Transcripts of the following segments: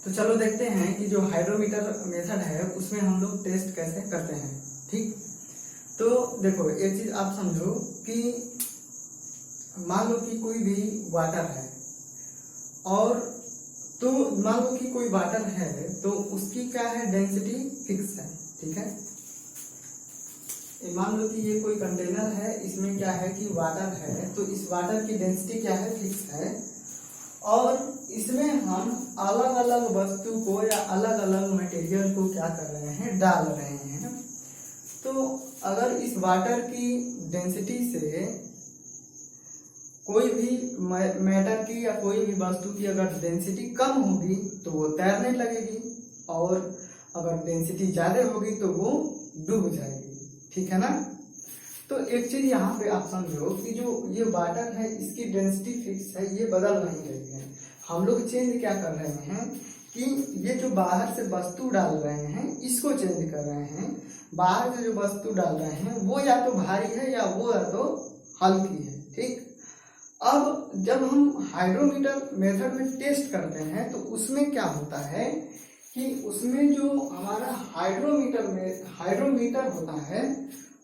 तो चलो देखते हैं कि जो हाइड्रोमीटर मेथड है उसमें हम लोग टेस्ट कैसे करते हैं। ठीक, तो देखो एक चीज आप समझो कि मान लो कि कोई भी वाटर है, और तो मान लो कि कोई वाटर है तो उसकी क्या है, डेंसिटी फिक्स है। ठीक है, मान लो कि ये कोई कंटेनर है, इसमें क्या है कि वाटर है, तो इस वाटर की डेंसिटी क्या है, फिक्स है। और इसमें हम अलग अलग वस्तु को या अलग अलग मटेरियल को क्या कर रहे हैं, डाल रहे हैं। तो अगर इस वाटर की डेंसिटी से कोई भी मैटर की या कोई भी वस्तु की अगर डेंसिटी कम होगी तो वो तैरने लगेगी, और अगर डेंसिटी ज्यादा होगी तो वो डूब जाएगी। ठीक है ना। तो एक चीज यहाँ पे आप समझो कि जो ये वाटर है इसकी डेंसिटी फिक्स है, ये बदल नहीं रही है। हम लोग चेंज क्या कर रहे हैं कि ये जो बाहर से वस्तु डाल रहे हैं इसको चेंज कर रहे हैं। बाहर से जो वस्तु डाल रहे हैं वो या तो भारी है या वो या तो हल्की है। ठीक, अब जब हम हाइड्रोमीटर मेथड में टेस्ट करते हैं तो उसमें क्या होता है कि उसमें जो हमारा हाइड्रोमीटर होता है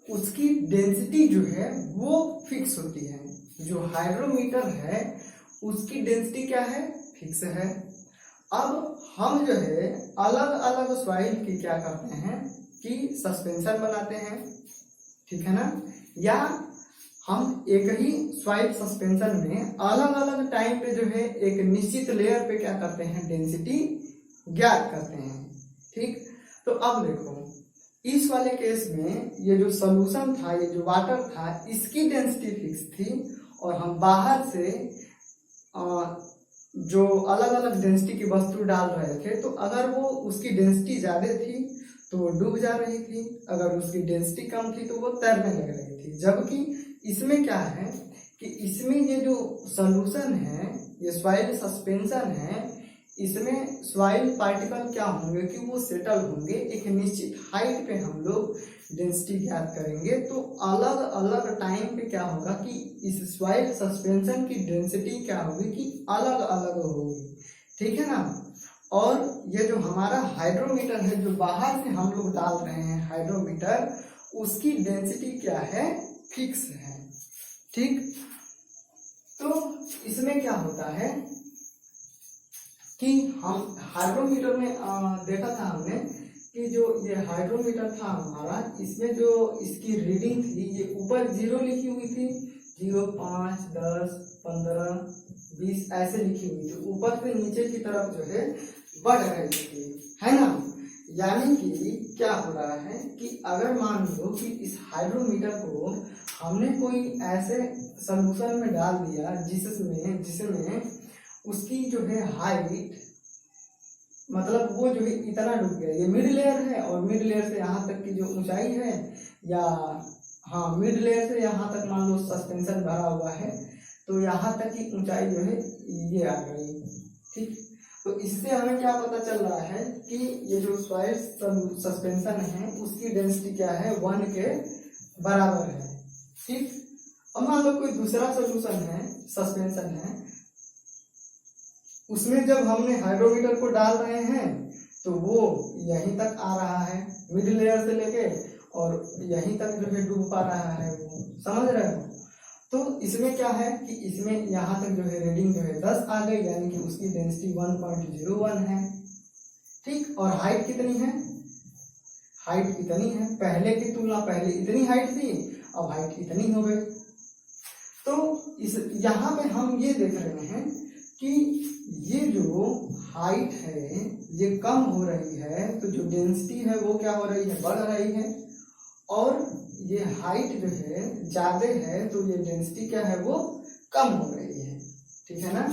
उसकी डेंसिटी जो है वो फिक्स होती है। जो हाइड्रोमीटर है उसकी डेंसिटी क्या है, फिक्स है। अब हम जो है अलग अलग सॉइल की क्या करते हैं कि सस्पेंशन बनाते हैं। ठीक है ना, या हम एक ही सॉइल सस्पेंशन में अलग अलग टाइम पे जो है एक निश्चित लेयर पे क्या करते हैं, डेंसिटी ज्ञात करते हैं। ठीक, तो अब देखो इस वाले केस में ये जो सॉल्यूशन था, ये जो वाटर था, इसकी डेंसिटी फिक्स थी, और हम बाहर से जो अलग अलग डेंसिटी की वस्तु डाल रहे थे, तो अगर वो उसकी डेंसिटी ज्यादा थी तो वो डूब जा रही थी, अगर उसकी डेंसिटी कम थी तो वो तैरने लग रही थी। जबकि इसमें क्या है कि इसमें ये जो सॉल्यूशन है, ये सॉइल सस्पेंशन है, इसमें सॉइल पार्टिकल क्या होंगे कि वो सेटल होंगे। एक निश्चित हाइट पे हम लोग डेंसिटी ज्ञात करेंगे, तो अलग अलग टाइम पे क्या होगा कि इस सॉइल सस्पेंशन की डेंसिटी क्या होगी कि अलग अलग होगी। ठीक है ना। और ये जो हमारा हाइड्रोमीटर है, जो बाहर से हम लोग डाल रहे हैं हाइड्रोमीटर, उसकी डेंसिटी क्या है, फिक्स है। ठीक, तो इसमें क्या होता है कि हम हाइड्रोमीटर में देखा था हमने कि जो ये हाइड्रोमीटर था हमारा, इसमें जो इसकी रीडिंग थी, ये ऊपर 0 लिखी हुई थी, 0, 5, 10, 15, 20 ऐसे लिखी हुई थी। ऊपर से नीचे की तरफ जो है बढ़ रही थी, है ना। यानी कि क्या हो रहा है कि अगर मान लो कि इस हाइड्रोमीटर को हमने कोई ऐसे सॉल्यूशन में डाल दिया जिसमें उसकी जो है हाइट, मतलब वो जो है इतना डूब गया, ये मिड लेयर है और मिड लेयर से यहाँ तक की जो ऊंचाई है, या हाँ मिड लेयर से यहाँ तक मान लो सस्पेंशन भरा हुआ है, तो यहाँ तक की ऊंचाई जो है ये आ गई। ठीक, तो इससे हमें क्या पता चल रहा है कि ये जो सॉइल सस्पेंशन है उसकी डेंसिटी क्या है, 1 के बराबर है। ठीक, अब मान लो कोई दूसरा सोल्यूशन है, सस्पेंशन है, उसमें जब हमने हाइड्रोमीटर को डाल रहे हैं तो वो यहीं तक आ रहा है, मिड लेयर से लेके और यहीं तक जो है डूब पा रहा है, वो समझ रहे हो। तो इसमें क्या है कि इसमें यहाँ तक जो है रीडिंग जो है 10 आ गई, यानी कि उसकी डेंसिटी 1.01 है। ठीक, और हाइट कितनी है, हाइट इतनी है, पहले की तुलना पहले इतनी हाइट थी, अब हाइट इतनी हो गई। तो इस यहाँ पे हम ये देख रहे हैं कि ये जो हाइट है ये कम हो रही है, तो जो डेंसिटी है वो क्या हो रही है, बढ़ रही है। और ये हाइट जो है ज्यादा है तो ये डेंसिटी क्या है, वो कम हो रही है। ठीक है ना,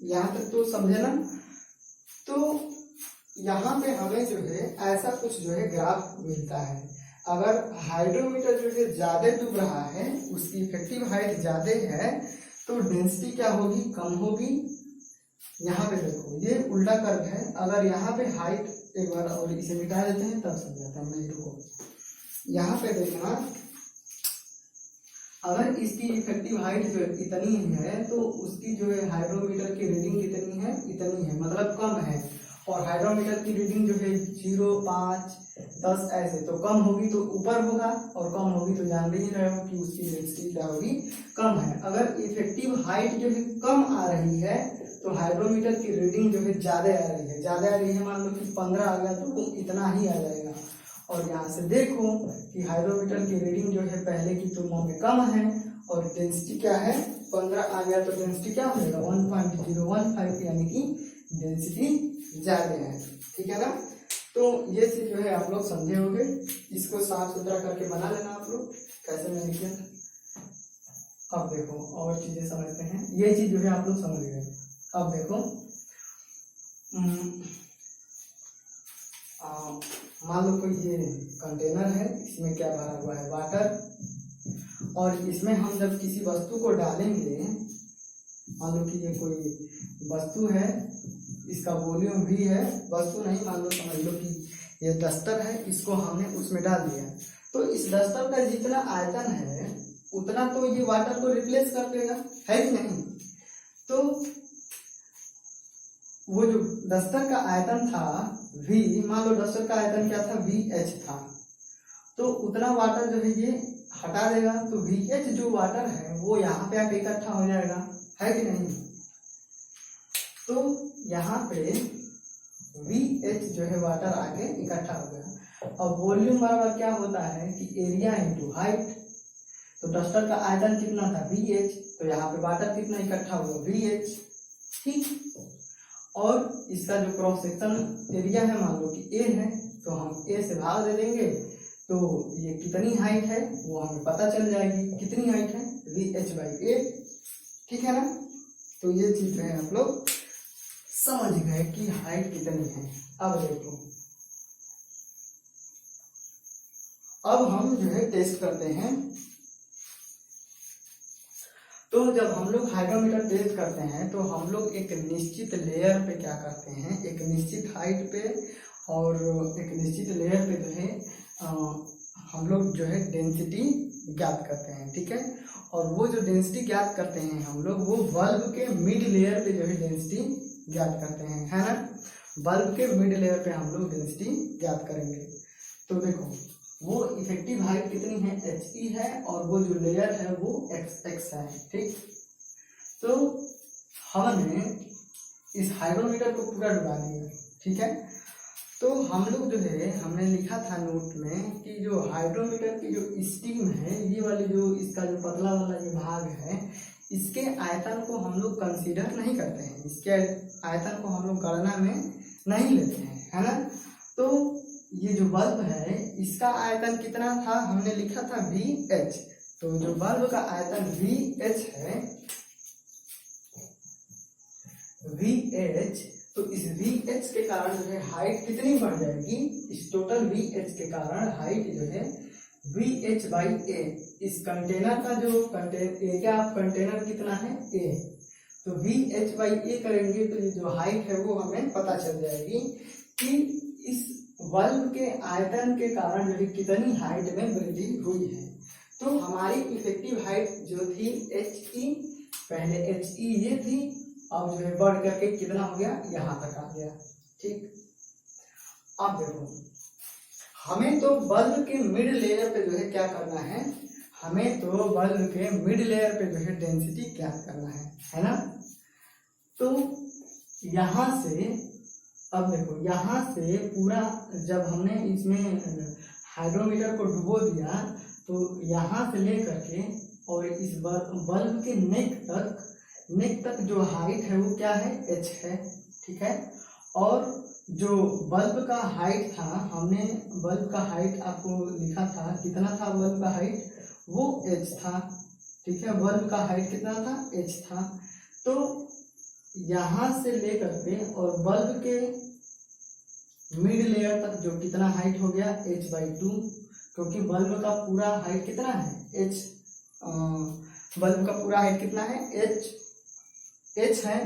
यहाँ तक तो समझे ना। तो यहाँ पे हमें जो है ऐसा कुछ जो है ग्राफ मिलता है। अगर हाइड्रोमीटर जो है ज्यादा डूब रहा है, उसकी इफेक्टिव हाइट ज्यादा है, तो डेंसिटी क्या होगी, कम होगी। यहाँ पे देखो ये उल्टा कर्व है, अगर यहाँ पे हाइट, एक बार और इसे मिटा देते हैं तब समझाता हूँ। नहीं रुको, यहाँ पे देखना, अगर इसकी इफेक्टिव हाइट जो इतनी है तो उसकी जो है हाइड्रोमीटर की रीडिंग कितनी है, इतनी है। मतलब कम है, और हाइड्रोमीटर की रीडिंग जो है 0, 5, 10 ऐसे, तो कम होगी तो ऊपर होगा और कम होगी तो जान ही रहे हो कि उसकी डेंसिटी क्या होगी, कम है। अगर इफेक्टिव हाइट जो है कम आ रही है तो हाइड्रोमीटर की रीडिंग जो है ज्यादा आ रही है, मान लो कि 15 आ गया तो इतना ही आ जाएगा। और यहाँ से देखो कि हाइड्रोमीटर की रीडिंग जो है पहले की तुलना में कम है और डेंसिटी क्या है 15 आ गया, तो डेंसिटी क्या हो जाएगा 1.015, यानी कि डेंसिटी ज्यादा है। ठीक है ना। तो ये चीज जो है आप लोग समझे होंगे, इसको साफ सुथरा करके बना लेना आप लोग कैसे मैंने किया था। अब देखो और चीजें समझते हैं, ये चीज जो है आप लोग समझ गए। अब देखो मान लो कोई ये कंटेनर है, इसमें क्या भरा हुआ है वाटर, और इसमें हम जब किसी वस्तु को डालेंगे, मान लो कि ये कोई वस्तु है, इसका वॉल्यूम भी है, वस्तु नहीं मान लो समझ लो कि ये डस्टर है, इसको हमने उसमें डाल दिया, तो इस डस्टर का जितना आयतन है उतना तो ये वाटर को रिप्लेस कर देगा, है कि नहीं। तो वो जो डस्टर का आयतन था V, मान लो डस्टर का आयतन क्या था VH था, तो उतना वाटर जो है ये हटा देगा, तो VH जो वाटर है वो यहाँ पे आके इकट्ठा हो जाएगा, है कि नहीं। तो यहाँ पे VH जो है वाटर आके इकट्ठा हो गया। अब वॉल्यूम बराबर क्या होता है कि एरिया इंटू हाइट, तो डस्टर का आयतन कितना था VH, तो यहाँ पे वाटर कितना इकट्ठा हुआ VH, ठीक। और इसका जो क्रॉस सेक्शन एरिया है मान लो कि A है, तो हम A से भाग दे देंगे, तो ये कितनी हाइट है वो हमें पता चल जाएगी, कितनी हाइट है VH/A, ठीक है ना। तो ये चीज है आप लोग समझ गए कि हाइट कितनी है। अब देखो, अब हम जो है टेस्ट करते हैं। तो जब हम लोग हाइड्रोमीटर टेस्ट करते हैं तो हम लोग एक निश्चित लेयर पे क्या करते हैं, एक निश्चित हाइट पे और एक निश्चित लेयर पे जो है हम लोग जो है डेंसिटी ज्ञात करते हैं, ठीक है। और वो जो डेंसिटी ज्ञात करते हैं हम लोग, वो बल्ब के मिड लेयर पे जो है डेंसिटी ज्ञात करते हैं, है ना। बल्ब के मिड लेयर पे हम लोग डेंसिटी ज्ञात करेंगे। तो देखो वो इफेक्टिव हाइट कितनी है HE है, और वो जो लेयर है वो XX है, ठीक। तो हमने इस हाइड्रोमीटर को पूरा डुबा दिया, ठीक है। तो हम लोग जो है हमने लिखा था नोट में कि जो हाइड्रोमीटर की जो स्टीम है, ये वाली जो इसका जो पतला वाला ये भाग है, इसके आयतन को हम लोग कंसीडर नहीं करते हैं, इसके आयतन को हम लोग गणना में नहीं लेते हैं, है ना। तो ये जो बल्ब है इसका आयतन कितना था, हमने लिखा था VH, तो जो बल्ब का आयतन VH है, VH, तो इस VH के कारण जो है हाइट कितनी बढ़ जाएगी, इस टोटल VH के कारण हाइट जो है VH/A, इस कंटेनर का जो A का कंटेनर कितना है A, तो VH/A करेंगे तो ये जो हाइट है वो हमें पता चल जाएगी कि इस बल्ब के आयतन के कारण जो है कितनी हाइट में वृद्धि हुई है। तो हमारी इफेक्टिव हाइट जो थी HE, पहले HE ये थी, अब जो है बढ़ करके कितना हो गया, यहाँ तक आ गया, ठीक। अब देखो हमें तो बल्ब के मिड लेयर पे जो है क्या करना है, हमें तो बल्ब के मिड लेयर पे जो है डेंसिटी ज्ञात करना है ना। तो यहाँ से अब देखो, यहाँ से पूरा जब हमने इसमें हाइड्रोमीटर को डुबो दिया, तो यहाँ से लेकर के और इस बल्ब के नेक तक जो हाइट है वो क्या है H है, ठीक है। और जो बल्ब का हाइट था, हमने बल्ब का हाइट आपको लिखा था, कितना था बल्ब का हाइट, वो H था, ठीक है। बल्ब का हाइट कितना था, H था। तो यहाँ से लेकर के और बल्ब के मिड लेयर तक जो कितना हाइट हो गया H/2, क्योंकि बल्ब का पूरा हाइट कितना है H, बल्ब का पूरा हाइट कितना है H है,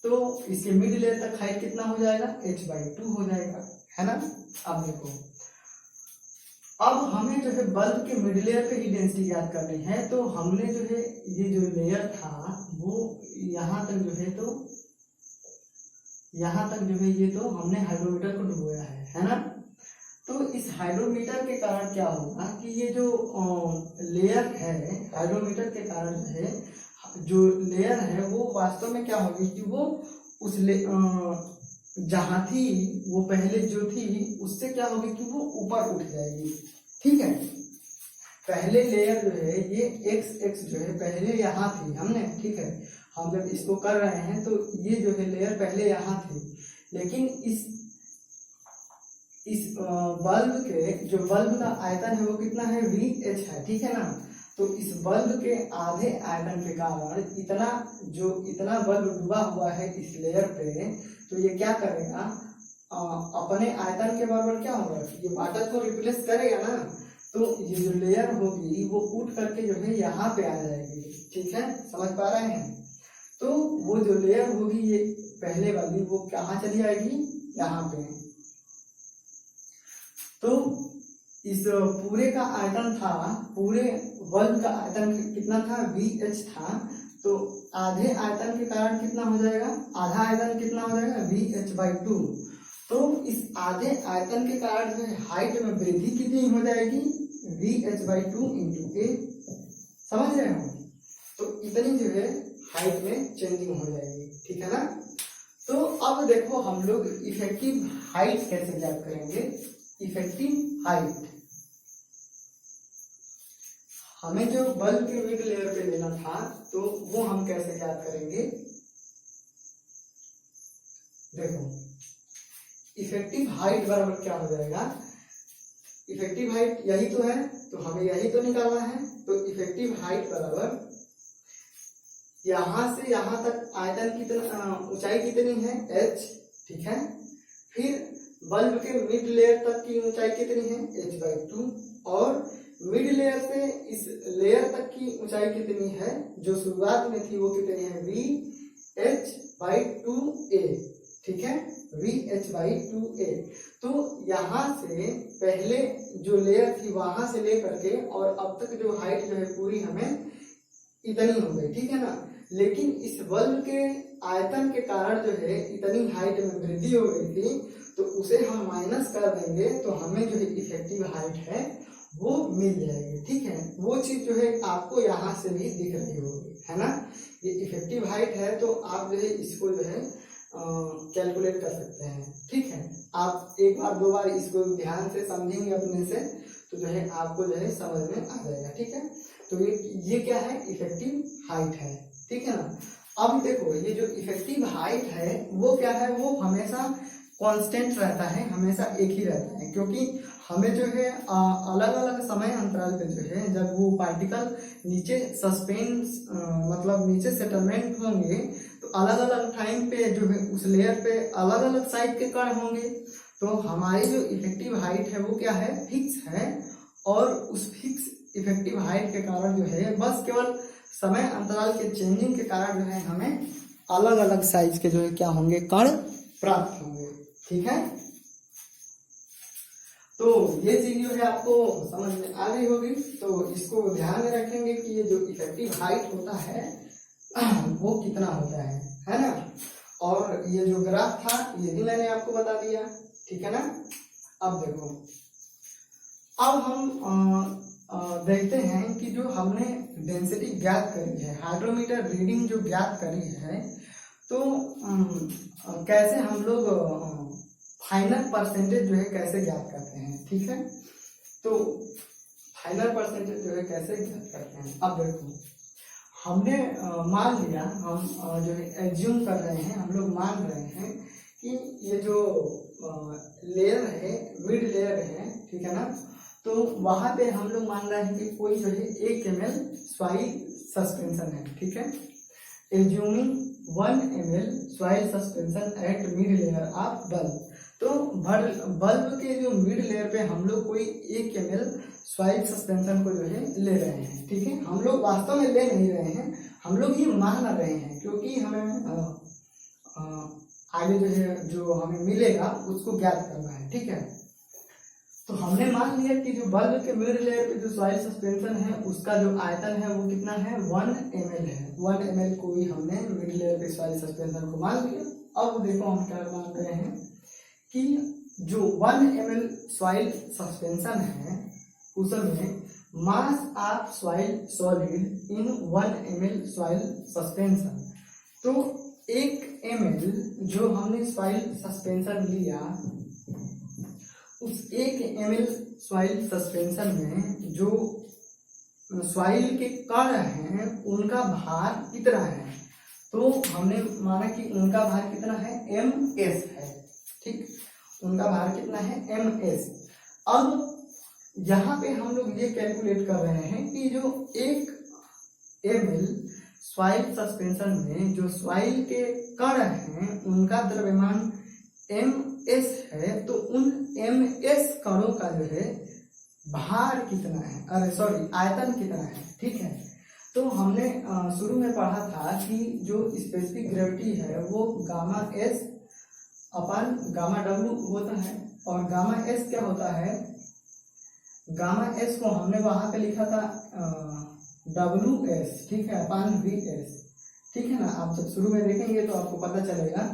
तो इसके मिड लेयर तक हाइट कितना हो जाएगा H/2 हो जाएगा, है ना। अब देखो, अब हमें जो है बल्ब के मिड लेयर पे ही डेंसिटी ज्ञात करनी है, तो हमने जो है ये जो लेयर था वो यहाँ तक जो है तो यहाँ तक जो है ये तो हमने हाइड्रोमीटर को डुबोया है ना। तो इस हाइड्रोमीटर के कारण क्या होगा कि ये जो लेयर है, हाइड्रोमीटर के कारण जो है जो लेयर है वो वास्तव में क्या होगी कि वो उस जहाँ थी वो पहले जो थी उससे क्या होगी कि वो ऊपर उठ जाएगी। ठीक है, पहले लेयर जो है ये x जो है पहले यहाँ थी हमने, ठीक है, हम जब इसको कर रहे हैं तो ये जो है लेयर पहले यहाँ थी, लेकिन इस बल्ब के जो बल्ब का आयतन है वो कितना है, VH है, ठीक है ना। तो इस बल्ब के आधे आयतन के कारण इतना बल्ब डूबा हुआ है इस लेयर पे, तो ये क्या करेगा, अपने आयतन के बराबर क्या होगा, ये वाटर को रिप्लेस करेगा ना। तो ये जो लेयर होगी वो उठ करके जो है यहाँ पे आ जाएगी। ठीक है, समझ पा रहे हैं। तो वो जो लेयर होगी ये पहले वाली वो कहाँ चली जाएगी, यहाँ पे। तो इस पूरे का आयतन था, पूरे बल्ब का आयतन कितना था, VH था। तो आधे आयतन के कारण कितना हो जाएगा, आधा आयतन कितना हो जाएगा, VH/2। तो इस आधे आयतन के कारण जो है हाइट में वृद्धि कितनी हो जाएगी, VH/2 × A। समझ रहे हो। तो इतनी जो है हाइट में चेंजिंग हो जाएगी। ठीक है ना। तो अब देखो हम लोग इफेक्टिव हाइट कैसे ज्ञात करेंगे। इफेक्टिव हाइट हमें जो बल्ब के मिड लेयर पे लेना था, तो वो हम कैसे ज्ञात करेंगे। देखो इफेक्टिव हाइट बराबर क्या हो जाएगा, इफेक्टिव हाइट यही तो है, तो हमें यही तो निकालना है। तो इफेक्टिव हाइट बराबर यहां से यहां तक आयतन कितना, ऊंचाई कितनी है, h। ठीक है, फिर बल्ब के मिड लेयर तक की ऊंचाई कितनी है, h/2। और मिड लेयर से इस लेयर तक की ऊंचाई कितनी है, जो शुरुआत में थी वो कितनी है, VH/2A। ठीक है, VH/2A। तो यहाँ से पहले जो लेयर थी वहां से लेकर के और अब तक जो हाइट जो है पूरी हमें इतनी हो गई। ठीक है ना। लेकिन इस बल्ब के आयतन के कारण जो है इतनी हाइट में वृद्धि हो गई थी, तो उसे हम माइनस कर देंगे तो हमें जो है इफेक्टिव हाइट है वो मिल जाएगी। ठीक है, वो चीज जो है आपको यहाँ से भी दिख रही होगी, है ना। ये इफेक्टिव हाइट है, तो आप जो है इसको जो है कैलकुलेट कर सकते हैं। ठीक है, आप एक बार दो बार इसको ध्यान से समझेंगे अपने से, तो जो है आपको जो है समझ में आ जाएगा। ठीक है, तो ये क्या है, इफेक्टिव हाइट है। ठीक है ना। अब देखो ये जो इफेक्टिव हाइट है वो क्या है, वो हमेशा कांस्टेंट रहता है, हमेशा एक ही रहता है। क्योंकि हमें जो है अलग अलग समय अंतराल पे जो है जब वो पार्टिकल नीचे सस्पेंस मतलब नीचे सेटलमेंट होंगे, तो अलग अलग टाइम पे जो है उस लेयर पे अलग अलग साइज के कण होंगे। तो हमारी जो इफेक्टिव हाइट है वो क्या है, फिक्स है। और उस फिक्स इफेक्टिव हाइट के कारण जो है बस केवल समय अंतराल के चेंजिंग के कारण जो है हमें अलग अलग साइज के जो है क्या होंगे, कण प्राप्त होंगे। ठीक है, तो ये चीज जो है आपको समझ में आ गई होगी। तो इसको ध्यान में रखेंगे कि ये जो इफेक्टिव हाइट होता है वो कितना होता है ना। और ये जो ग्राफ था ये भी मैंने आपको बता दिया। ठीक है ना। अब देखो, अब हम देखते हैं कि जो हमने डेंसिटी ज्ञात करी है, हाइड्रोमीटर रीडिंग जो ज्ञात करी है, तो कैसे हम लोग फाइनल परसेंटेज जो है कैसे ज्ञात करते हैं। ठीक है, तो फाइनल परसेंटेज जो है कैसे ज्ञात करते हैं। अब देखो हमने मान लिया, हम जो है एज्यूम कर रहे हैं, हम लोग मान रहे हैं कि ये जो लेयर है मिड लेयर है, ठीक है ना। तो वहां पे हम लोग मान रहे हैं कि कोई जो है 1 ml सॉइल सस्पेंशन है। ठीक है, assuming 1 ml soil suspension at mid layer of bulb. तो बल्ब के जो मिड लेयर पे हम लोग कोई 1 ml सॉइल सस्पेंशन को जो है ले रहे हैं। ठीक है, हम लोग वास्तव में ले नहीं रहे हैं, हम लोग ये मान रहे हैं, क्योंकि हमें आगे जो है जो हमें मिलेगा उसको ज्ञात करना है। ठीक है, तो हमने मान लिया कि जो बल्ब के मिड लेयर पे जो सॉइल सस्पेंशन है उसका जो आयतन है वो कितना है, 1 ml है। 1 ml को ही हमने मिड लेयर पे सॉइल सस्पेंशन को मान लिया। अब देखो हम क्या मान रहे हैं कि जो 1 ml सॉइल सस्पेंशन है उसमें mass of soil solid in 1 ml soil suspension. तो 1 ml जो हमने सॉइल सस्पेंशन लिया उस 1 ml सॉइल सस्पेंशन में जो सॉइल के कण हैं उनका भार कितना है, तो हमने माना कि उनका भार कितना है ms है। ठीक, उनका भार कितना है ms। अब यहाँ पे हम लोग ये कैलकुलेट कर रहे हैं कि जो 1 ml सॉइल सस्पेंशन में जो सॉइल के कण हैं उनका द्रव्यमान ms है, तो उन ms कणों का जो है भार कितना है, अरे सॉरी आयतन कितना है। ठीक है, तो हमने शुरू में पढ़ा था कि जो स्पेसिफिक ग्रेविटी है वो गामा s अपन गामा w होता है, और गामा s क्या होता है, गामा s को हमने वहां पे लिखा था ws, ठीक है, अपन vs। ठीक है ना, आप जब शुरू में देखेंगे तो आपको पता चलेगा।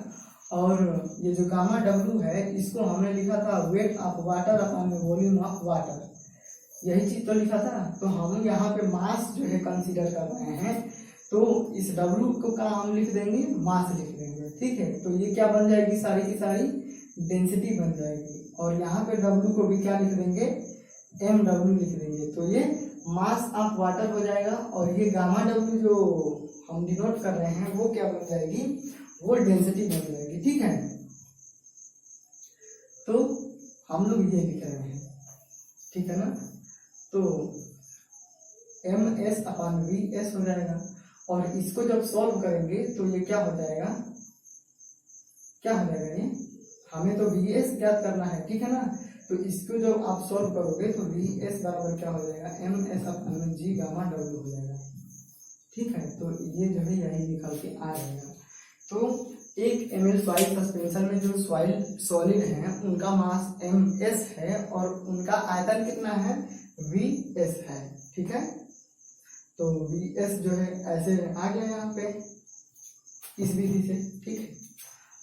और ये जो गामा w है इसको हमने लिखा था weight of water upon volume of water, यही चीज तो लिखा था। तो हम यहाँ पे मास जो है कंसीडर कर रहे हैं, तो इस W को का हम लिख देंगे मास लिख देंगे। ठीक है, तो ये क्या बन जाएगी, सारी की सारी डेंसिटी बन जाएगी, और यहाँ पे W को भी क्या लिख देंगे mW लिख देंगे, तो ये मास ऑफ वाटर हो जाएगा। और ये गामा W जो हम डिनोट कर रहे हैं वो क्या बन जाएगी, वो डेंसिटी बन जाएगी। ठीक है, तो हम लोग ये लिख रहे हैं, ठीक है ना, तो ms अपन vs हो जाएगा। और इसको जब सॉल्व करेंगे तो ये क्या हो जाएगा, क्या हो जाएगा, ये हमें तो vs ज्ञात करना है। ठीक है ना, तो इसको जब आप सॉल्व करोगे तो vs बराबर क्या हो जाएगा ms अपन g गामा w हो जाएगा। ठीक है, तो ये जो है यही निकल के आ जाएगा। तो 1 ml सॉइल सस्पेंशन में जो सॉइल सॉलिड है उनका मास ms है और उनका आयतन कितना है vs है। ठीक है, तो vs जो है ऐसे आ गया यहाँ पे इस विधि से। ठीक है,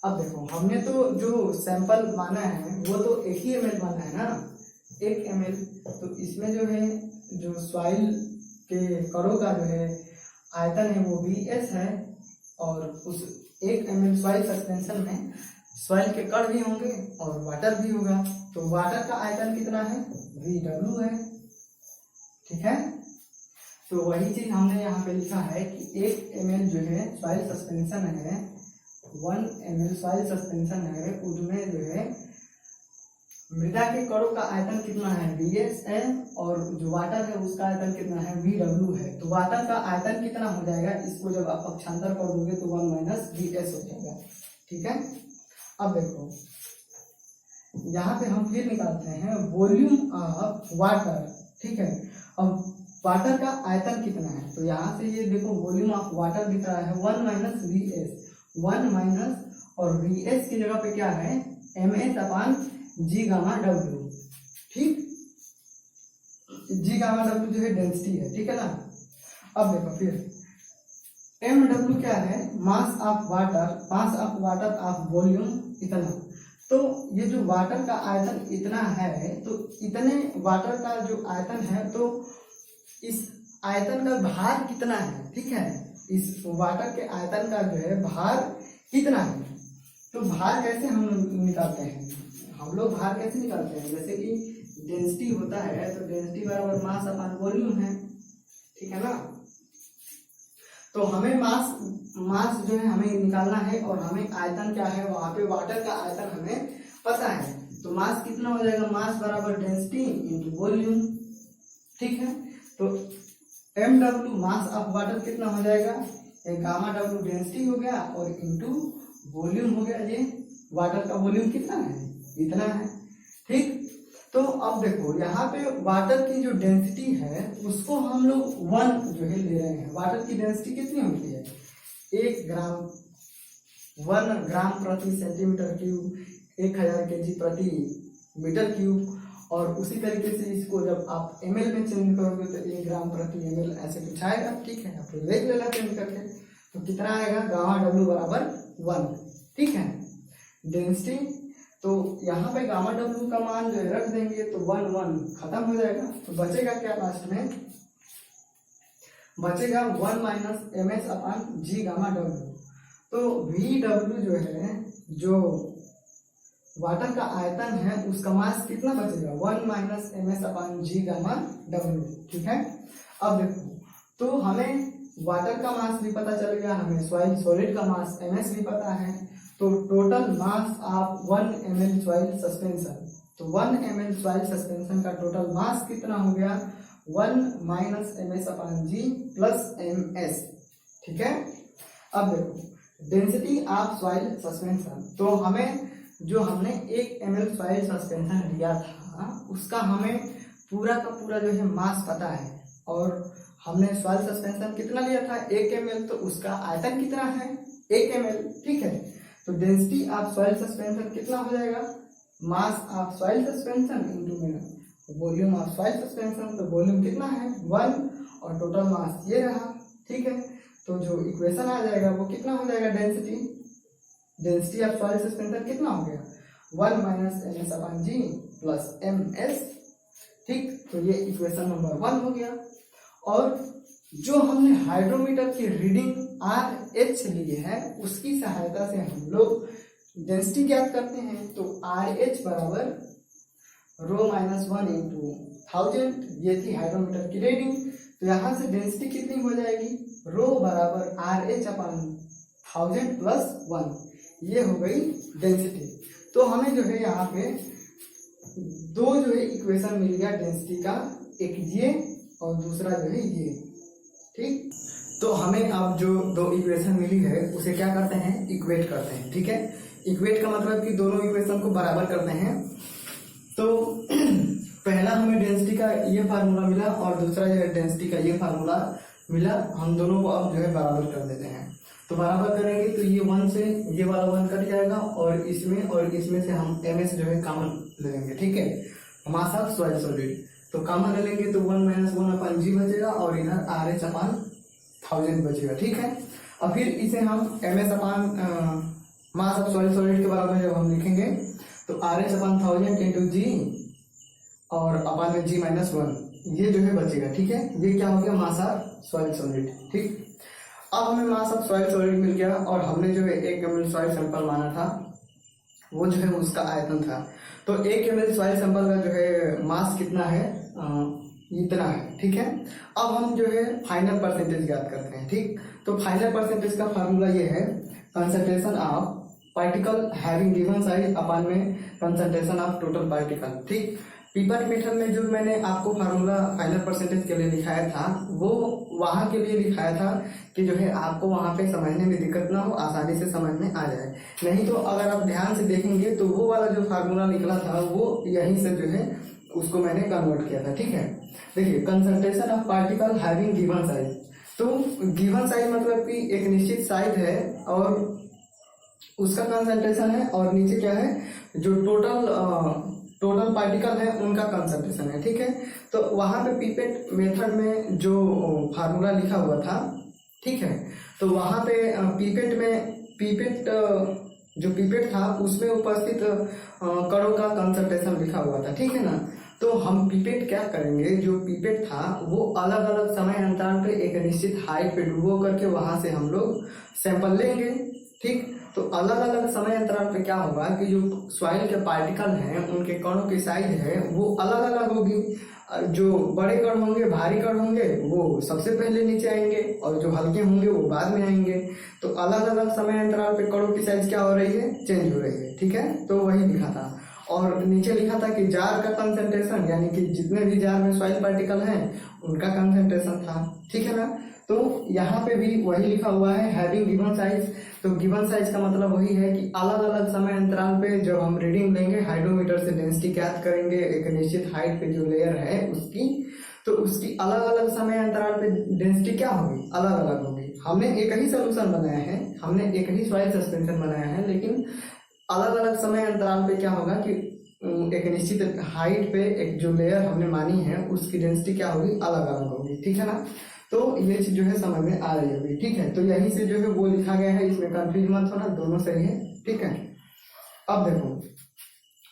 अब देखो हमने तो जो सैंपल माना है वो तो 1 ही ml माना है ना, 1 ml। तो इसमें जो है जो सॉइल के कणों का जो है आयतन है वो vs है, और उस 1 ml सॉइल सस्पेंशन में सॉइल के कण भी होंगे और वाटर भी होगा, तो वाटर का आयतन कितना है vw है। ठीक है, तो वही चीज हमने यहाँ पे लिखा है कि 1 ml जो है सॉइल सस्पेंशन है, 1 ml सॉइल सस्पेंशन है, उसमें जो है मृदा के कणों का आयतन कितना है vs है, और जो वाटर है उसका आयतन कितना है vw है। तो वाटर का आयतन कितना हो जाएगा, इसको जब आप पक्षांतर कर दोगे तो 1 माइनस vs हो जाएगा। ठीक है, अब देखो यहाँ पे हम फिर निकालते हैं वॉल्यूम ऑफ वाटर। ठीक है, अब वाटर का आयतन कितना है, तो यहाँ से ये देखो वॉल्यूम ऑफ वाटर दिख रहा है 1 माइनस vs, 1 माइनस और vs की जगह पे क्या है ms अपन g गामा w। ठीक, g गामा w जो है डेंसिटी है। ठीक है ना, अब देखो फिर mw क्या है, mass of water, mass of water of volume इतना। तो ये जो वाटर का आयतन इतना है, तो इतने वाटर का जो आयतन है तो इस आयतन का भार कितना है। ठीक है, इस वाटर के आयतन का जो है भार कितना है, तो भार कैसे हम निकालते हैं, हम लोग भार कैसे निकालते हैं, जैसे कि डेंसिटी होता है तो डेंसिटी बराबर मास अपॉन वॉल्यूम है। ठीक है ना, तो हमें मास जो है हमें निकालना है, और हमें आयतन क्या है, वहां पे वाटर का आयतन हमें पता है, तो मास कितना हो जाएगा, मास बराबर डेंसिटी इंटू वॉल्यूम। ठीक है, तो mw मास ऑफ वाटर कितना हो जाएगा, गामा w डेंसिटी हो गया और इंटू वॉल्यूम हो गया। ये वाटर का वॉल्यूम कितना है, इतना है। ठीक, तो अब देखो यहाँ पे वाटर की जो डेंसिटी है उसको हम लोग 1 जो है ले रहे हैं। वाटर की डेंसिटी कितनी होती है, 1 ग्राम प्रति सेंटीमीटर क्यूब, 1000 kg प्रति मीटर क्यूब। और उसी तरीके से इसको जब आप ml में चेंज करोगे तो 1 ग्राम प्रति ml ऐसे कुछ आएगा। ठीक है, आप देख लेना चेंज करके, तो कितना आएगा, गामा w बराबर 1। ठीक है। डेंसिटी तो यहाँ पे गामा डब्ल्यू का मान जो है रख देंगे तो 1 1 खत्म हो जाएगा, तो बचेगा क्या लास्ट में, बचेगा 1 minus M S upon G gamma W. तो वी डब्ल्यू जो है, जो वाटर का आयतन है उसका मास कितना बचेगा, 1 minus M S upon G gamma W, ठीक है। अब देखो, तो हमें वाटर का मास भी पता चल गया, हमें सॉइल सॉलिड का मास एम एस भी पता है, तो total mass of 1 ml soil suspension, तो 1 ml सॉइल सस्पेंशन का टोटल मास कितना हो गया, 1 माइनस एम एस अपॉन जी प्लस एम एस, ठीक है। अब देखो डेंसिटी ऑफ सॉइल सस्पेंशन, तो हमें जो हमने 1 ml सॉइल सस्पेंशन लिया था उसका हमें पूरा का पूरा जो है मास पता है, और हमने सॉइल सस्पेंशन कितना लिया था 1 ml, तो उसका आयतन कितना है 1 ml, ठीक है। तो डेंसिटी ऑफ सॉइल सस्पेंशन कितना हो जाएगा, mass of soil suspension into volume of soil suspension, तो वॉल्यूम कितना है 1 और टोटल मास ये रहा, ठीक है। तो जो इक्वेशन आ जाएगा वो कितना हो जाएगा, डेंसिटी ऑफ सॉइल सस्पेंशन कितना हो गया 1 माइनस एम एस अपॉन जी प्लस एम एस, ठीक। तो ये इक्वेशन नंबर 1 हो गया। और जो हमने हाइड्रोमीटर की रीडिंग RH ली है उसकी सहायता से हम लोग डेंसिटी ज्ञात करते हैं, तो RH बराबर रो माइनस 1 इंटू 1000, ये थी हाइड्रोमीटर की रीडिंग। तो यहाँ से डेंसिटी कितनी हो जाएगी, रो बराबर RH अपॉन 1000 प्लस 1, ये हो गई डेंसिटी। तो हमें जो है यहाँ पे दो जो है इक्वेशन मिल गया डेंसिटी का, एक ये और दूसरा जो है ये, ठीक। तो हमें अब जो दो इक्वेशन मिली है उसे क्या करते हैं, इक्वेट करते हैं, ठीक है। इक्वेट का मतलब कि दोनों इक्वेशन को बराबर करते हैं। तो पहला हमें डेंसिटी का ये फार्मूला मिला और दूसरा जो है डेंसिटी का ये फार्मूला मिला, हम दोनों को अब जो है बराबर कर देते हैं। तो बराबर करेंगे तो ये 1 से ये वाला 1 कट जाएगा और इसमें से हम ms जो है कॉमन ले लेंगे, ठीक है। मास ऑफ सॉइल सॉलिड तो कॉमन ले लेंगे तो 1 माइनस 1 अपॉन जी बचेगा और इधर RH अपॉन 1000 बचेगा, ठीक है। और फिर इसे हम ms upon mass of soil solid के बराबर जब हम लिखेंगे तो RH अपॉन 1000 इंटू जी और अपॉन में जी माइनस 1, ये जो है बचेगा, ठीक है। ये क्या हो गया, मास ऑफ सॉइल सॉलिड, ठीक। अब हमें मास ऑफ सॉइल सॉलिड मिल गया और हमने जो है 1 ml सॉइल सैंपल माना था, वो जो है उसका आयतन था। तो 1 ml सॉइल सैंपल का जो है मास कितना है, इतना है, ठीक है। अब हम जो है फाइनल परसेंटेज ज्ञात करते हैं, ठीक। तो फाइनल परसेंटेज का फार्मूला ये है, concentration of particle having given size upon में कंसंट्रेशन ऑफ टोटल पार्टिकल, ठीक। पीपर मेथड में जो मैंने आपको फार्मूला फाइनल परसेंटेज के लिए लिखाया था वो वहाँ के लिए लिखाया था कि जो है आपको वहाँ पे समझने में दिक्कत ना हो, आसानी से समझ में आ जाए। नहीं तो अगर आप ध्यान से देखेंगे तो वो वाला जो फार्मूला निकला था वो यहीं से जो है उसको मैंने कन्वर्ट किया था, ठीक है। देखिए concentration of particle having given size, तो गिवन साइज मतलब कि एक निश्चित साइज है और उसका कंसंट्रेशन है, और नीचे क्या है जो टोटल पार्टिकल है उनका कंसंट्रेशन है, ठीक है। तो वहाँ पे पीपेट मेथड में जो फार्मूला लिखा हुआ था, ठीक है, तो वहाँ पे पीपेट जो पीपेट था उसमें उपस्थित कणों का कंसंट्रेशन लिखा हुआ था, ठीक है ना। तो हम पीपेट क्या करेंगे, जो पीपेट था वो अलग अलग समय अंतराल पे एक निश्चित हाइट पे डुबो करके वहां से हम लोग सैंपल लेंगे, ठीक। तो अलग अलग समय अंतराल पे क्या होगा कि जो सॉइल के पार्टिकल हैं उनके कणों की साइज है वो अलग अलग होगी। जो बड़े कण होंगे, भारी कण होंगे, वो सबसे पहले नीचे आएंगे और जो हल्के होंगे वो बाद में आएंगे। तो अलग अलग समय अंतराल पे कणों की साइज क्या हो रही है, चेंज हो रही है, ठीक है। तो वही लिखा था और नीचे लिखा था कि जार का कंसंट्रेशन, यानी कि जितने भी जार में सॉइल पार्टिकल हैं उनका कंसंट्रेशन था, ठीक है ना। तो यहाँ पे भी वही लिखा हुआ है हैविंग गिवन साइज। तो गिवन साइज का मतलब वही है कि अलग अलग समय अंतराल पे जब हम रीडिंग लेंगे हाइड्रोमीटर से डेंसिटी ज्ञात करेंगे एक निश्चित हाइट पे जो लेयर है उसकी, तो उसकी अलग अलग समय अंतराल पे डेंसिटी क्या होगी, अलग अलग होगी। हमने एक ही सोल्यूशन बनाया है, हमने एक ही सॉइल सस्पेंशन बनाया है, लेकिन अलग अलग समय अंतराल पे क्या होगा कि एक निश्चित हाइट पे एक जो लेयर हमने मानी है उसकी डेंसिटी क्या होगी, अलग अलग होगी, ठीक है ना। तो ये चीज जो है समझ में आ रही होगी, ठीक है। तो यहीं से जो है वो लिखा गया है, इसमें कंफ्यूज मत होना, दोनों सही है। ठीक है। अब देखो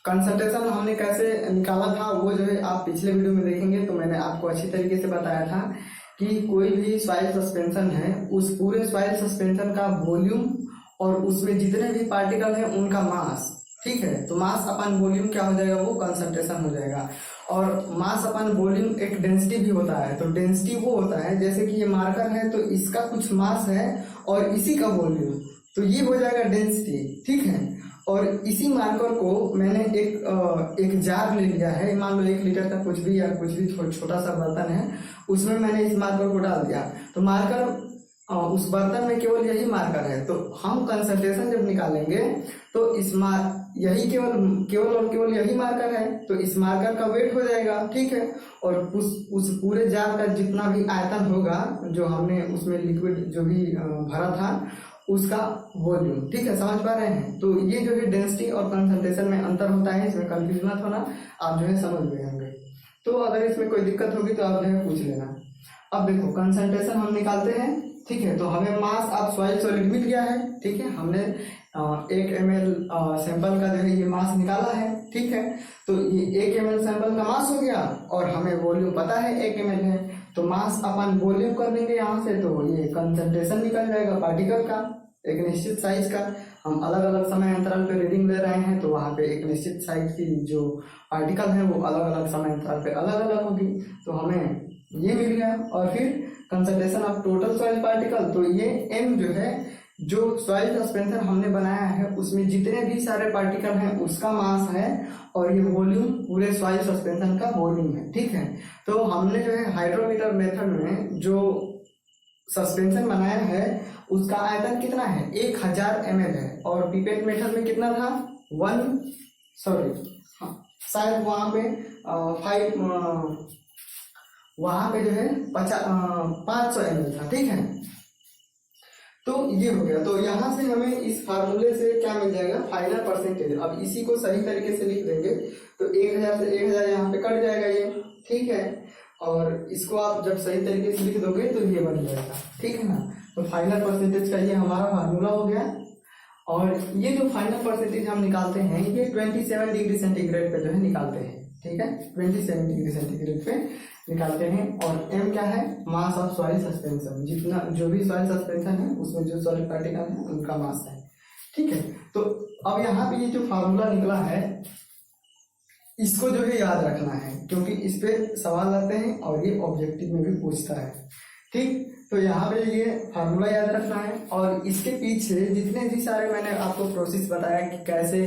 कंसंट्रेशन हमने कैसे निकाला था वो जो है आप पिछले वीडियो में देखेंगे, तो मैंने आपको अच्छी तरीके से बताया था कि कोई भी सॉइल सस्पेंशन है उस पूरे सॉइल सस्पेंशन का वॉल्यूम और उसमें जितने भी पार्टिकल हैं उनका मास, ठीक है। तो मास अपन वॉल्यूम क्या हो जाएगा, वो कंसंट्रेशन हो जाएगा। और मास अपन वॉल्यूम एक डेंसिटी भी होता है, तो डेंसिटी वो होता है जैसे कि ये मार्कर है तो इसका कुछ मास है और इसी का वॉल्यूम, तो ये हो जाएगा डेंसिटी, ठीक है। और इसी मार्कर को मैंने एक जार ले लिया है, मान लो 1 लीटर का कुछ भी या कुछ भी छोटा सा बर्तन है, उसमें मैंने इस मार्कर को डाल दिया। तो मार्कर उस बर्तन में केवल यही मार्कर है, तो हम कंसंट्रेशन जब निकालेंगे तो यही केवल और केवल यही मार्कर है, तो इस मार्कर का वेट हो जाएगा, ठीक है। और उस पूरे जार का जितना भी आयतन होगा जो हमने उसमें लिक्विड जो भी भरा था उसका वॉल्यूम, ठीक है। समझ पा रहे हैं? तो ये जो है डेंसिटी और कंसंट्रेशन में अंतर होता है, इसमें कंफ्यूज मत होना, आप जो है समझ गए होंगे। तो अगर इसमें कोई दिक्कत होगी तो आप जो है पूछ लेना। अब देखो कंसंट्रेशन हम निकालते हैं, ठीक है। तो हमें मास अब सॉइल सॉलिड मिल गया है, ठीक है। हमने 1 ml सैंपल का जो है ये मास निकाला है, ठीक है। तो ये 1 ml सैंपल का मास हो गया और हमें वॉल्यूम पता है 1 ml है, तो मास अपन वॉल्यूम कर लेंगे यहाँ से, तो ये कंसंट्रेशन निकल जाएगा पार्टिकल का एक निश्चित साइज का। हम अलग अलग समय अंतराल पे रीडिंग ले रहे हैं, तो वहाँ पे एक निश्चित साइज की जो पार्टिकल है वो अलग अलग समय अंतराल पे अलग अलग होगी, तो हमें ये मिल गया। और फिर concentration of total soil particle, तो ये m जो है जो सॉइल सस्पेंशन हमने बनाया है उसमें जितने भी सारे पार्टिकल हैं उसका मास है, और ये वॉल्यूम पूरे सॉइल सस्पेंशन का वॉल्यूम है, ठीक है। तो हमने जो है हाइड्रोमीटर मेथड में जो सस्पेंशन बनाया है उसका आयतन कितना है, 1000 ml है, और पिपेट मेथड में कितना था, शायद वहाँ पे 500 ml था, ठीक है। तो ये हो गया। तो यहाँ से हमें इस फार्मूले से क्या मिल जाएगा, फाइनल परसेंटेज। अब इसी को सही तरीके से लिख देंगे तो 1000 से 1000 यहाँ पे कट जाएगा ये, ठीक है। और इसको आप जब सही तरीके से लिख दोगे तो ये बन जाएगा, ठीक है ना। तो फाइनल परसेंटेज का ये हमारा फार्मूला हो गया। और ये जो फाइनल परसेंटेज हम निकालते हैं ये 27 डिग्री सेंटीग्रेड पे जो है निकालते हैं, ठीक है। 27 डिग्री सेंटीग्रेड पे निकालते हैं। और m क्या है, मास ऑफ सॉइल सस्पेंशन, जितना जो भी सॉइल सस्पेंशन है उसमें जो सॉलिड पार्टिकल है उनका मास है, ठीक है। तो अब यहाँ पे ये जो फार्मूला निकला है इसको जो है याद रखना है, क्योंकि इस पे सवाल आते हैं और ये ऑब्जेक्टिव में भी पूछता है, ठीक। तो यहाँ पे ये फार्मूला याद रखना है। और इसके पीछे जितने भी सारे मैंने आपको प्रोसेस बताया कि कैसे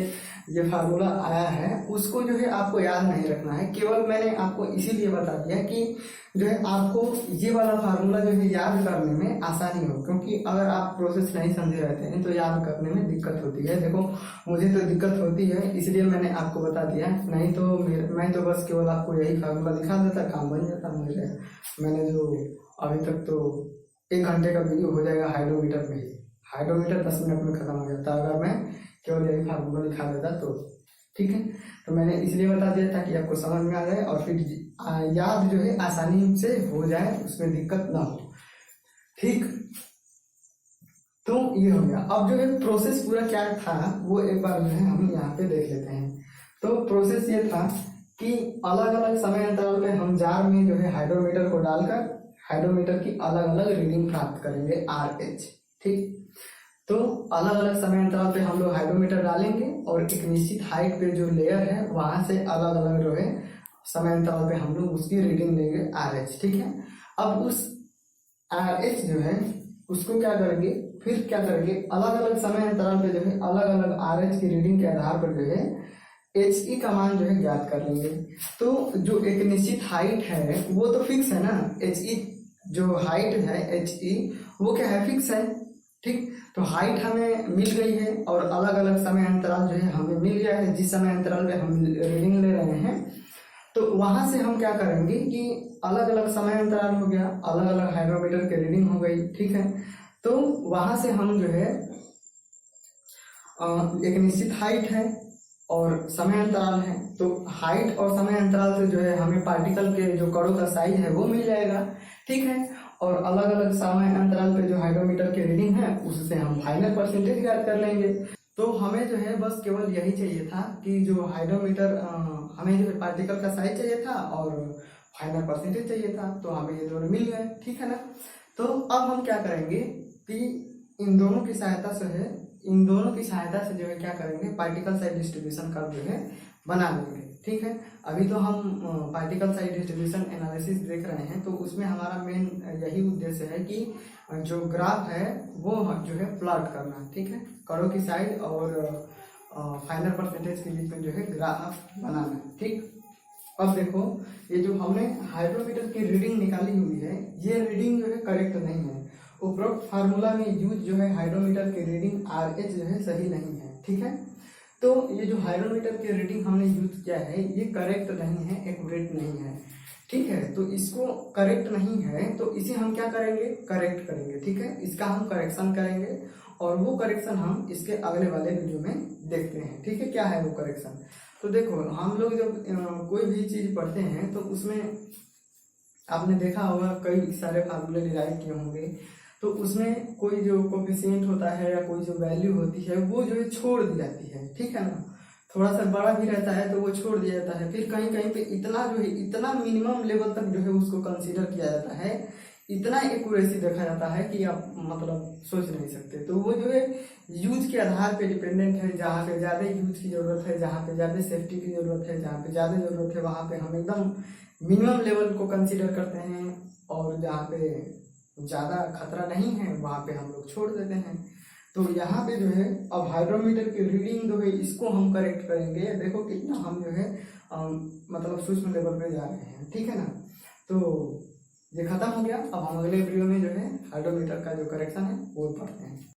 ये फार्मूला आया है उसको जो है आपको याद नहीं रखना है। केवल मैंने आपको इसीलिए बता दिया कि जो है आपको ये वाला फार्मूला जो है याद करने में आसानी हो, क्योंकि अगर आप प्रोसेस नहीं समझे रहते हैं तो याद करने में दिक्कत होती है। देखो मुझे तो दिक्कत होती है, इसलिए मैंने आपको बता दिया, नहीं तो मैं तो बस केवल आपको यही फार्मूला दिखा देता, काम बन जाता मेरे। मैंने जो अभी तक तो 1 घंटे का वीडियो हो जाएगा हाइड्रोमीटर में ही, हाइड्रोमीटर 10 मिनट में खत्म हो जाता अगर मैं केवल यही फार्मूला दिखा देता तो, ठीक है। तो मैंने इसलिए बता दिया ताकि आपको समझ में आ जाए और फिर याद जो है आसानी से हो जाए, उसमें दिक्कत ना हो, ठीक। तो ये हो गया। अब जो है प्रोसेस पूरा क्या था वो एक बार जो है हम यहाँ पे देख लेते हैं। तो प्रोसेस ये था कि अलग अलग समय अंतराल पे हम जार में जो है हाइड्रोमीटर को डालकर हाइड्रोमीटर की अलग अलग रीडिंग प्राप्त करेंगे RH, ठीक। तो अलग अलग समय अंतराल पे हम लोग हाइड्रोमीटर डालेंगे और एक निश्चित हाइट पे जो लेयर है वहां से अलग अलग जो है समय अंतराल पे हम लोग उसकी रीडिंग लेंगे RH, ठीक है। अब उस RH जो है उसको क्या करेंगे, फिर क्या करेंगे, अलग अलग समय अंतराल पे जो है अलग अलग RH की रीडिंग के आधार पर जो है HE का मान जो है ज्ञात कर लेंगे। तो जो एक निश्चित हाइट है वो तो फिक्स है ना, HE जो हाइट है HE वो क्या है, फिक्स है, ठीक। तो हाइट हमें मिल गई है और अलग अलग समय अंतराल जो है हमें मिल गया है, जिस समय अंतराल पे हम रीडिंग ले रहे हैं। तो वहां से हम क्या करेंगे कि अलग अलग समय अंतराल हो गया, अलग अलग हाइड्रोमीटर की रीडिंग हो गई, ठीक है। तो वहां से हम जो है एक निश्चित हाइट है और समय अंतराल है, तो हाइट और समय अंतराल से जो है हमें पार्टिकल के जो कणों का साइज है वो मिल जाएगा, ठीक है। और अलग अलग समय अंतराल पे जो हाइड्रोमीटर की रीडिंग है उससे हम फाइनल परसेंटेज ज्ञात कर लेंगे। तो हमें जो है बस केवल यही चाहिए था कि जो हाइड्रोमीटर हमें जो है पार्टिकल का साइज चाहिए था और फाइनल परसेंटेज चाहिए था, तो हमें ये दोनों मिल गए, ठीक है ना। तो अब हम क्या करेंगे कि इन दोनों की सहायता से जो है क्या करेंगे, पार्टिकल साइज डिस्ट्रीब्यूशन कर्व जो है बना लेंगे, ठीक है। अभी तो हम पार्टिकल साइज डिस्ट्रीब्यूशन एनालिसिस देख रहे हैं, तो उसमें हमारा मेन यही उद्देश्य है कि जो ग्राफ है वो जो है प्लॉट करना, ठीक है। कणों की साइज और फाइनल परसेंटेज के बीच में जो है ग्राफ बनाना, ठीक। अब देखो, ये जो हमने हाइड्रोमीटर की रीडिंग निकाली हुई है, ये रीडिंग जो है करेक्ट नहीं है। उपरोक्त फार्मूला में यूज जो है हाइड्रोमीटर की रीडिंग RH जो है सही नहीं है, ठीक है। तो ये जो हाइड्रोमीटर की रीडिंग हमने यूज किया है ये करेक्ट नहीं है, एक्यूरेट नहीं है, ठीक है। तो इसको करेक्ट नहीं है तो इसे हम क्या करेंगे, करेक्ट करेंगे, ठीक है। इसका हम करेक्शन करेंगे और वो करेक्शन हम इसके अगले वाले वीडियो में देखते हैं, ठीक है। क्या है वो करेक्शन, तो देखो हम लोग जब कोई भी चीज पढ़ते हैं तो उसमें आपने देखा होगा कई सारे फार्मूले डिराइव किए होंगे, तो उसमें कोई जो कोफिशिएंट होता है या कोई जो वैल्यू होती है वो जो है छोड़ दी जाती है, ठीक है ना। थोड़ा सा बड़ा भी रहता है तो वो छोड़ दिया जाता है, फिर कहीं कहीं पे इतना जो है इतना मिनिमम लेवल तक जो है उसको कंसीडर किया जाता है, इतना एक्यूरेसी देखा जाता है कि आप मतलब सोच नहीं सकते। तो वो जो है यूज के आधार पे डिपेंडेंट है, जहाँ पे ज्यादा यूज की जरूरत है, जहाँ पे ज्यादा सेफ्टी की जरूरत है, जहाँ पे ज्यादा जरूरत है वहाँ पे हम एकदम मिनिमम लेवल को कंसीडर करते हैं, और जहाँ पे ज्यादा खतरा नहीं है वहाँ पे हम लोग छोड़ देते हैं। तो यहाँ पे जो है अब हाइड्रोमीटर की रीडिंग जो है इसको हम करेक्ट करेंगे। देखो कितना हम जो है मतलब सूक्ष्म लेवल पे जा रहे हैं, ठीक है ना। तो ये खत्म हो गया। अब हम अगले वीडियो में जो है हाइड्रोमीटर का जो करेक्शन है वो पढ़ते हैं।